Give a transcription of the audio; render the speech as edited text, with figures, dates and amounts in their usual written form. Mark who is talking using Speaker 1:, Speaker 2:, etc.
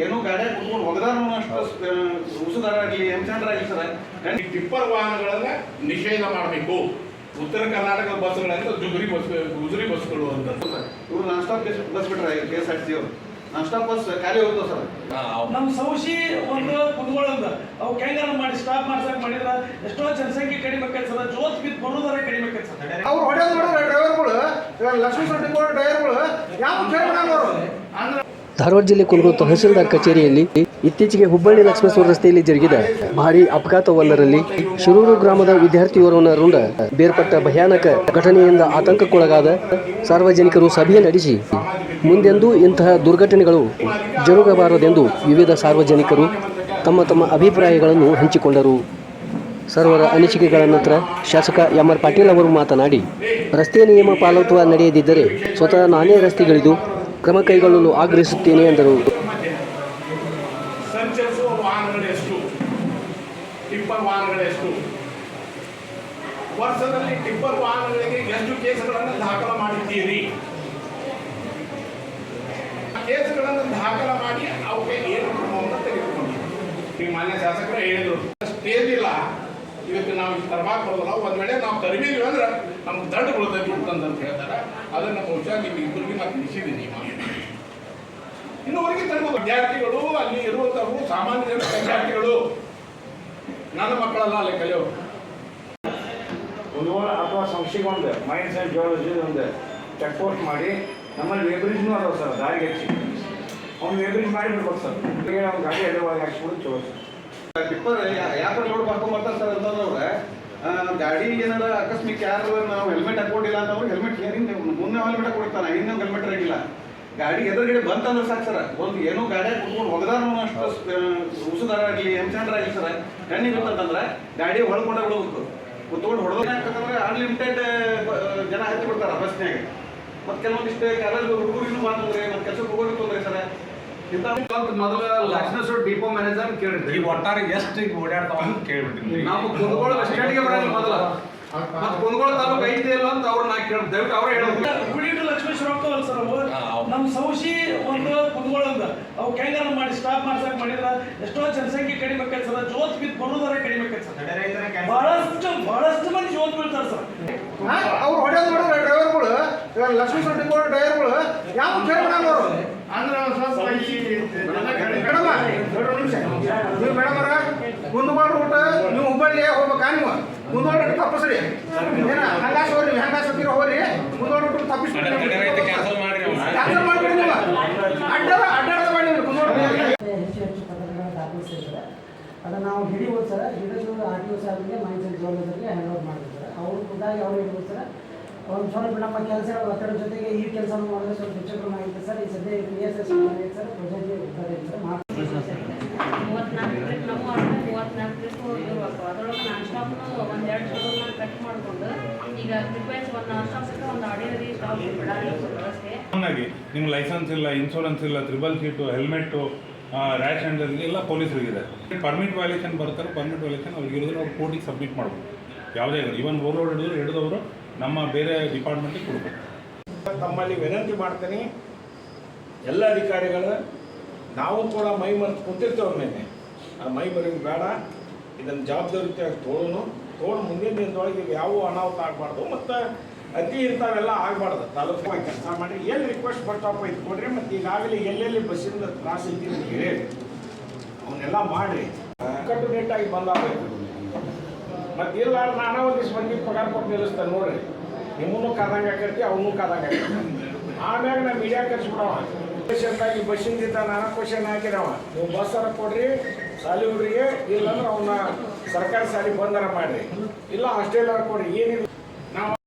Speaker 1: ಏನೋ ಗಾಡಿ ಕುತ್ಕೊಂಡು ಹೋಗದಾರು ಅಷ್ಟು ಉಸುದಾರಾಗಲಿ ಎಂಚಾಂಡ್ರಾಗಲಿ ಸರ್
Speaker 2: ಟಿಪ್ಪರ್ ವಾಹನಗಳನ್ನ ನಿಷೇಧ ಮಾಡಬೇಕು. ಉತ್ತರ ಕರ್ನಾಟಕದ ಬಸ್ಗಳಿಂದ ಗುಜರಿ ಬಸ್ಗಳು ಅಂತ
Speaker 1: ಇವರು ನಾನ್ ಸ್ಟಾಪ್ ಬಸ್ ಬಿಟ್ರೆ KSRTC ಅವರು ನಾನ್ ಸ್ಟಾಪ್ ಬಸ್ ಖಾಲಿ ಹೋಗ್ತಾವ ಸರ್.
Speaker 3: ನಮ್ಮ ಸೌಶಿ ಒಂದು ಕುತ್ಕೊಳ್ಳೋದ ಅವು ಹೆಂಗಾರ ಮಾಡಿ ಸ್ಟಾಪ್ ಮಾಡ್ಸಕ್ ಮಾಡಿದ್ರ ಎಷ್ಟೋ ಜನಸಂಖ್ಯೆ ಕಡಿಮೆ ಆಕೈತೆ ಸರ್. ಜೋತ್ ಬಿದ್ದು ಬರೋದಾರ ಕಡಿಮೆ ಆಕೈತೆ ಸರ್.
Speaker 1: ಅವ್ರು ಹೊಡೆಯೋದು ನೋಡಿದ್ರೆ ಡ್ರೈವರ್ಗಳು ಲಕ್ಷ್ಮೀ ಸೊಟ್ಟಿ ಡ್ರೈವರ್ಗಳು ಯಾವ ಕೇರ್ ಮಾಡಲ್ಲ ಅಂದ್ರೆ
Speaker 4: ಧಾರವಾಡ ಜಿಲ್ಲೆ ಕುಲಗು ತಹಸೀಲ್ದಾರ್ ಕಚೇರಿಯಲ್ಲಿ ಇತ್ತೀಚೆಗೆ ಹುಬ್ಬಳ್ಳಿ ಲಕ್ಷ್ಮೇಶ್ವರ ರಸ್ತೆಯಲ್ಲಿ ಜರುಗಿದ ಭಾರೀ ಅಪಘಾತವೊಂದರಲ್ಲಿ ಶಿರೂರು ಗ್ರಾಮದ ವಿದ್ಯಾರ್ಥಿಯೋರ್ವನ ರುಂಡ ಬೇರ್ಪಟ್ಟ ಭಯಾನಕ ಘಟನೆಯಿಂದ ಆತಂಕಕ್ಕೊಳಗಾದ ಸಾರ್ವಜನಿಕರು ಸಭೆ ನಡೆಸಿ ಮುಂದೆಂದೂ ಇಂತಹ ದುರ್ಘಟನೆಗಳು ಜರುಗಬಾರದೆಂದು ವಿವಿಧ ಸಾರ್ವಜನಿಕರು ತಮ್ಮ ತಮ್ಮ ಅಭಿಪ್ರಾಯಗಳನ್ನು ಹಂಚಿಕೊಂಡರು. ಸರ್ವರ ಅನಿಸಿಕೆಗಳ ನಂತರ ಶಾಸಕ MR ಪಾಟೀಲ್ ಅವರು ಮಾತನಾಡಿ, ರಸ್ತೆ ನಿಯಮ ಪಾಲಿಸುವ ನಡೆಯದಿದ್ದರೆ ಸ್ವತಃ ನಾನೇ ರಸ್ತೆಗಿಳಿದು ಕ್ರಮ ಕೈಗೊಳ್ಳಲು ಆಗ್ರಹಿಸುತ್ತೇನೆ ಎಂದರು.
Speaker 2: ಸಂಚರಿಸುವ ವಾಹನಗಳೆಷ್ಟು, ಟಿಪ್ಪರ್ ವಾಹನಗಳೆಷ್ಟು, ವರ್ಷದಲ್ಲಿ ಟಿಪ್ಪರ್ ವಾಹನಗಳಿಗೆ ಎಷ್ಟು ಕೇಸುಗಳನ್ನು ದಾಖಲು ಮಾಡಿದ್ದೀರಿ? ಕೇಸುಗಳನ್ನು ದಾಖಲು ಮಾಡಿ ಅವಕ್ಕೆ ಏನು ಕ್ರಮವನ್ನು ತೆಗೆದುಕೊಂಡಿದ್ದೀರಿ? ಈ ಮಾನ್ಯ ಶಾಸಕರು ಹೇಳಿದರು, ಸ್ಟೇಜ್ ಇಲ್ಲ ಇವತ್ತು ನಾವು ತರಬಾಕ್ ಬರೋಲ್ಲ, ಒಂದ್ ವೇಳೆ ನಾವು ತರಬೇಕಿವಿ ಅಂದ್ರೆ ನಮ್ಗೆ ದಂಡ ಬೀಳ್ತೈತಿ ಅಂತ ಹೇಳ್ತಾರೆ. ಅದನ್ನು ಬಹುಶಃ ನೀವು ಇಬ್ಬರಿಗೆ ನಾನು ತಿಳಿಸಿದ್ದೀನಿ. ಇನ್ನುವರೆಗೆ ತರಬಹುದು. ವಿದ್ಯಾರ್ಥಿಗಳು ಅಲ್ಲಿ ಇರುವಂತವರು ಸಾಮಾನ್ಯ ಜನ ವಿದ್ಯಾರ್ಥಿಗಳು, ನನ್ನ ಮಕ್ಕಳಲ್ಲ ಅಲ್ಲಿ ಕಲಿಯೋರು.
Speaker 5: ಕುಂದಗೋಳ ಅಥವಾ ಸಂಶಯಗೊಂಡು ಮೈಂಡ್ ಸೈನ್ಸ್ ಜಿಯಾಲಜಿ ಒಂದು ಚೆಕ್ ಪೋಸ್ಟ್ ಮಾಡಿ ನಮ್ಮಲ್ಲಿ ವೇಬ್ರಿಜ್ನೂ ಅದಾವ ಸರ್. ದಾರಿಗೆ ಹೆಚ್ಚಿ ಅವ್ನು ವೇಬ್ರಿಜ್ ಮಾಡಿ ಬಿಡ್ಬೇಕು ಸರ್. ಅವ್ನು ಗಾಡಿ ಎಡವಾಗಿ ಹಾಕ್ಸ್ಬಿಟ್ಟು ಚಲೋ ಸರ್.
Speaker 1: ಟಿಪ್ಪರ್ ಯಾಕೆ ರೋಡ್ ಮಾಡ್ಕೊಂಡ್ ಬರ್ತಾರೆ ಸರ್ ಅಂತಂದ್ರೆ ಗಾಡಿ ಏನಾರ ಅಕಸ್ಮಿಕ್ ಯಾರು ನಾವು ಹೆಲ್ಮೆಟ್ ಹಾಕೊಂಡಿಲ್ಲ ಅಂತವ್ರು ಹೆಲ್ಮೆಟ್ ಹಿಂದೆ ಮುಂದೆ ಹೆಲ್ಮೆಟ್ ಹಾಕೊಡ್ತಾನೆ, ಹಿಂದೆ ಹೆಲ್ಮೆಟ್ ಆಗಿಲ್ಲ. ಗಾಡಿ ಎದುರುಗಡೆ ಬಂತಂದ್ರೆ ಸಾಕು ಸರ್. ಒಂದು ಏನೋ ಗಾಡಿ ಕುತ್ಕೊಂಡು ಹೋಗದಾರು ಅಷ್ಟು ಉಸುದಾರಾಗಲಿ ಎಂಚಾಂಡ್ರಾಗಲಿ ಸರ್ ಕಣ್ಣಿಗೆ ಗೊತ್ತಂತಂದ್ರೆ ಗಾಡಿ ಹೊಳ್ಕೊಂಡೇ ಬಿಡಬೇಕು. ಕುತ್ಕೊಂಡು ಹೊಡೆದ್ರೆ ಯಾಕಂದ್ರೆ ಅನ್ಲಿಮಿಟೆಡ್ ಜನ ಹತ್ತಿ ಬಿಡ್ತಾರೆ ಬಸ್ನಾಗ. ಮತ್ತೆ ಕೆಲವೊಂದಿಷ್ಟು ಕಾಲೇಜ್ ಹುಡುಗರಿಗೂ ಮಾತಂದ್ರೆ ಮತ್ತೆ ಕೆಲಸಕ್ಕೆ ಹೋಗೋದು ತೊಂದರೆ ಸರ್. ಮೊದಲ ಲಕ್ಷ್ಮೇಶ್ವರ ಡಿಪೋ ಮ್ಯಾನೇಜರ್ ಕೇಳಿದ್ರಿ,
Speaker 6: ಈ ಒಟ್ಟಾರೆ ಎಷ್ಟು ಈಗ ಓಡಾಡ್ತಾವ ಅಂತ ಕೇಳ್ಬಿಟ್ಟಿನಿ.
Speaker 1: ನಾವು ಕುಂದಗೋಳ ಬಸ್ ಸ್ಟ್ಯಾಂಡ್ಗೆ ಬರಲ್ಲ ಮೊದಲ, ಮತ್ತೆ ಕುಂದಗೋಳ ತಾಲೂಕು ಐತಿ ಇಲ್ಲ ಅಂತ ಅವ್ರು ನಾ ಕೇಳಿ ದಯವಿಟ್ಟು ಅವರೇ ಹೇಳಬೇಕು.
Speaker 3: ಹುಬ್ಬಳ್ಳಿ ಟು ಲಕ್ಷ್ಮೇಶ್ವರ ಹೋಗ್ತಾವಲ್ಲ ಸರ್ ಅವು ನಮ್ಮ ಸೌಶಿ ಒಂದು ಕುತ್ಕೊಳ್ಳೋದ ಅವು ಹೆಂಗಾರ ಮಾಡಿ ಸ್ಟಾಪ್ ಮಾಡ್ಸಕ್ ಮಾಡಿದ್ರ ಎಷ್ಟೋ ಜನಸಂಖ್ಯೆ ಕಡಿಮೆ ಆಕೈತೆ ಸರ್. ಜೋತ್ ಬಿದ್ದು ಬರೋದಾರ ಕಡಿಮೆ ಆಕೈತೆ ಸರ್. ಬಹಳಷ್ಟು ಮಂದಿ ಜೋತ್ ಬೀಳ್ತಾರೆ ಸರ್.
Speaker 1: ಅವ್ರು ಹೊಡೆಯೋದು ನೋಡಿದ್ರೆ ಡ್ರೈವರ್ಗಳು ಲಕ್ಷ್ಮೀ ಸೊಟ್ಟಿ ಡ್ರೈವರ್ಗಳು ಯಾವ ಕೇರ್ ಮಾಡಲ್ಲ ಅವರು
Speaker 2: ಅಂದ್ರೆ
Speaker 1: ನೀವು ಮೇಡಮರ ಕುಂದಗೋಳ ರೂಟ್ ನೀವು ಹುಬ್ಬಳ್ಳಿ ಹೋಗ್ಬೇಕಾ? ನೀವು ಕುಂದಗೋಳ ರೂಟ್ ತಪ್ಪಿಸ್ರಿ. ಏನ ಹಂಗಾಸ್ ಹೋಗ್ರಿ, ಹಂಗಾಸ್ ಹೋಗಿರೋ ಹೋಗ್ರಿ, ಕುಂದಗೋಳ ರೂಟ್ ತಪ್ಪಿಸ್ಬಿಡಿ. ಕ್ಯಾನ್ಸಲ್ ಮಾಡ್ಬಿಡಿ. ನೀವು ಅಡ್ಡಾಡದ ಮಾಡಿ ಕುಂದಗೋಳ
Speaker 7: ಹೆಚ್ಚು ಪ್ರಕರಣಗಳನ್ನು ದಾಖಲಿಸಿರ್ತಾರೆ. ಅದನ್ನು ನಾವು ಹಿಡಿಬೋದು ಸರ್. ಹಿಡಿದು RTO ಸಾಹೇಬರಿಗೆ ಮೈಂಡ್ ಸೆನ್ಸ್ ಜಿಯಾಲಜಿಗೆ ಹ್ಯಾಂಡ್ ಓವರ್ ಮಾಡಿರ್ತಾರೆ. ಅವರು ಖುದ್ದಾಗಿ ಅವ್ರು ಹಿಡಿಬೋದು ಸರ್. ಒಂದು ಸ್ವಲ್ಪ ನಮ್ಮ ಕೆಲಸ ಒತ್ತಡ ಜೊತೆಗೆ ಈ ಕೆಲಸ ಮಾಡಿದ್ರೆ ಸ್ವಲ್ಪ ಹೆಚ್ಚು ಕ್ರಮ ಆಗಿದೆ ಸರ್. ಈ ಸದ್ಯ PSS ಸರ್ ಪ್ರೆಸೆಂಟ್ ಇದ್ದಾರೆ ಸರ್.
Speaker 8: 34 ಟ್ರಿಪ್ ಹೋಗಿರ್ಬೇಕು. ಅದರೊಳಗೆ ನಾನ್ ಸ್ಟಾಪ್ ಒಂದೆರಡು ಶೋರೂಮ್ನ ಕಟ್ ಮಾಡಿಕೊಂಡು ಈಗ ಪ್ರಿಪೇರ್ಸ್ ಒಂದು ನಾನ್ ಸ್ಟಾಪ್ ಇಟ್ಟು ಒಂದು ಆರ್ಡಿನರಿ ಸ್ಟಾಪ್ ಬಿಡಾలి ವ್ಯವಸ್ಥೆ.
Speaker 6: ನಿಮ್ಮ ಲೈಸೆನ್ಸ್ ಇಲ್ಲ, ಇನ್ಶೂರೆನ್ಸ್ ಇಲ್ಲ, triple seat, helmet, rash handle ಎಲ್ಲ ಪೊಲೀಸರಿಗಿದೆ. ಪರ್ಮಿಟ್ ವೈಲೇಷನ್ ಬರ್ತಾರೆ. ಪರ್ಮಿಟ್ ವೈಲೇಷನ್ ಅವ್ರಿಗೆ ಇರೋದ್ರೆ ಅವ್ರು ಕೋರ್ಟಿಗೆ ಸಬ್ಮಿಟ್ ಮಾಡ್ಬೋದು. ಯಾವುದೇ ಈವನ್ ಓವರ್ ಹಿಡಿದವರು ನಮ್ಮ ಬೇರೆ ಡಿಪಾರ್ಟ್ಮೆಂಟಿಗೆ ಕೊಡಬೇಕು.
Speaker 5: ತಮ್ಮಲ್ಲಿ ವಿನಂತಿ ಮಾಡ್ತೀನಿ, ಎಲ್ಲ ಅಧಿಕಾರಿಗಳು ನಾವು ಕೂಡ ಮೈ ಮರೆತು ಕುಂತಿರ್ತೇವೆ. ಮೇಲೆ ಆ ಮೈ ಮರೆಯೋದು ಬೇಡ. ಇದನ್ನು ಜವಾಬ್ದಾರಿಯಾಗಿ ತೊಗೊಂಡು ಮುಂದಿನ ದಿನದೊಳಗೆ ಯಾವ ಅನಾಹುತ ಆಗಬಾರ್ದು ಮತ್ತು ಅತಿ ಇಂಥವೆಲ್ಲ ಆಗಬಾರ್ದು. ತಾಲೂಕು ಕೆಲಸ ಮಾಡಿ ಎಲ್ಲಿ ರಿಕ್ವೆಸ್ಟ್ ಬರ್ತಾವಪ್ಪ ಇದು ಕೊಡ್ರಿ. ಮತ್ತು ಈಗಾಗಲೇ ಎಲ್ಲೆಲ್ಲಿ ಬಸ್ಸಿಂದ ತ್ರಾಸ ಇದ್ದೀನಿ ಹೇಳಿ ಅವನ್ನೆಲ್ಲ ಮಾಡಿರಿ. ಕಟ್ಟುನಿಟ್ಟಾಗಿ ಬಂದಾಗಬೇಕು. ಮತ್ತು ಇಲ್ಲ ನಾನು ಒಂದಿಷ್ಟು ಮಂದಿ ಪಗಾರ ಕೊಟ್ಟು ನಿಲ್ಲಿಸ್ತಾರೆ ನೋಡ್ರಿ. ನಿಮ್ಮನ್ನು ಕಾದಂಗೆ ಆಕೈತಿ, ಅವನು ಕಾದಂಗೆ ಆಕೈತಿ. ಆಮ್ಯಾಗ ನಾ ಮೀಡಿಯಾ ಕರ್ಸ್ಬಿಡವ ಕ್ವಶನ್ದಾಗಿ ಬಸ್ಸಿಂದ ನಾನು ಕ್ವಶನ್ ಹಾಕಿರವ, ನೀವು ಬಸ್ಸಾರ ಕೊಡ್ರಿ ಶಾಲೆ ಹುಡುಗರಿಗೆ, ಇಲ್ಲಾಂದ್ರೆ ಅವನ್ನ ಸರ್ಕಾರಿ ಶಾಲೆಗೆ ಬಂದಾರ ಮಾಡಿರಿ, ಇಲ್ಲ ಹಾಸ್ಟೆಲ್ ಕೊಡ್ರಿ. ಏನಿಲ್ಲ ನಾವು